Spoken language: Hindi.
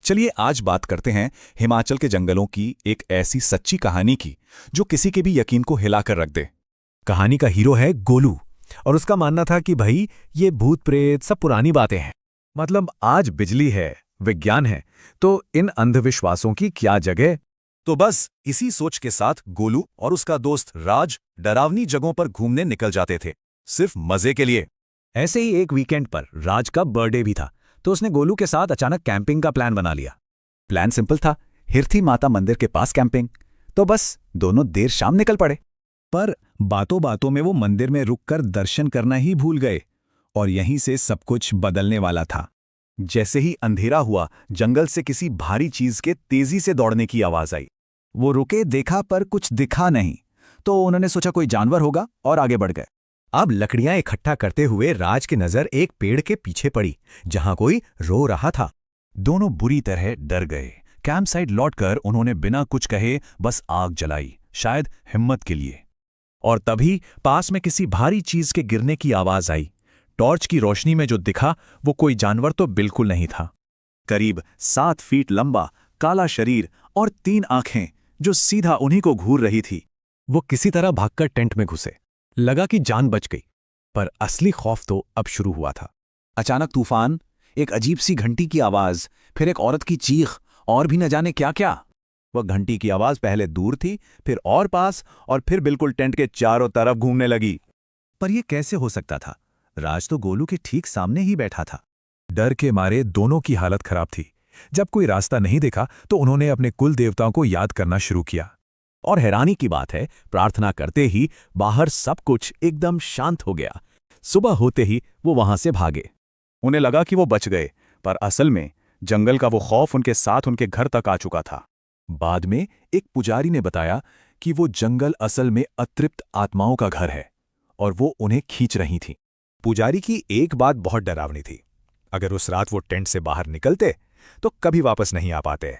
चलिए आज बात करते हैं हिमाचल के जंगलों की एक ऐसी सच्ची कहानी की जो किसी के भी यकीन को हिलाकर रख दे। कहानी का हीरो है गोलू। और उसका मानना था कि भाई ये भूत प्रेत सब पुरानी बातें हैं। मतलब आज बिजली है, विज्ञान है, तो इन अंधविश्वासों की क्या जगह। तो बस इसी सोच के साथ गोलू और उसका दोस्त राज डरावनी जगहों पर घूमने निकल जाते थे, सिर्फ मजे के लिए। ऐसे ही एक वीकेंड पर राज का बर्थडे भी था, तो उसने गोलू के साथ अचानक कैंपिंग का प्लान बना लिया। प्लान सिंपल था, हिरथी माता मंदिर के पास कैंपिंग। तो बस दोनों देर शाम निकल पड़े। पर बातों बातों में वो मंदिर में रुककर दर्शन करना ही भूल गए, और यहीं से सब कुछ बदलने वाला था। जैसे ही अंधेरा हुआ, जंगल से किसी भारी चीज के तेजी से दौड़ने की आवाज आई। वो रुके, देखा, पर कुछ दिखा नहीं। तो उन्होंने सोचा कोई जानवर होगा और आगे बढ़ गए। अब लकड़ियां इकट्ठा करते हुए राज की नजर एक पेड़ के पीछे पड़ी, जहां कोई रो रहा था। दोनों बुरी तरह डर गए। कैंप साइट लौटकर उन्होंने बिना कुछ कहे बस आग जलाई, शायद हिम्मत के लिए। और तभी पास में किसी भारी चीज के गिरने की आवाज आई। टॉर्च की रोशनी में जो दिखा वो कोई जानवर तो बिल्कुल नहीं था। करीब 7 फीट लंबा, काला शरीर और 3 आंखें जो सीधा उन्हीं को घूर रही थी। वो किसी तरह भागकर टेंट में घुसे। लगा कि जान बच गई, पर असली खौफ तो अब शुरू हुआ था। अचानक तूफान, एक अजीब सी घंटी की आवाज, फिर एक औरत की चीख और भी न जाने क्या क्या। वह घंटी की आवाज पहले दूर थी, फिर और पास, और फिर बिल्कुल टेंट के चारों तरफ घूमने लगी। पर यह कैसे हो सकता था? राज तो गोलू के ठीक सामने ही बैठा था। डर के मारे दोनों की हालत खराब थी। जब कोई रास्ता नहीं देखा तो उन्होंने अपने कुल देवताओं को याद करना शुरू किया। और हैरानी की बात है, प्रार्थना करते ही बाहर सब कुछ एकदम शांत हो गया। सुबह होते ही वो वहां से भागे। उन्हें लगा कि वो बच गए, पर असल में जंगल का वो खौफ उनके साथ उनके घर तक आ चुका था। बाद में एक पुजारी ने बताया कि वो जंगल असल में अतृप्त आत्माओं का घर है और वो उन्हें खींच रही थी। पुजारी की एक बात बहुत डरावनी थी। अगर उस रात वो टेंट से बाहर निकलते तो कभी वापस नहीं आ पाते।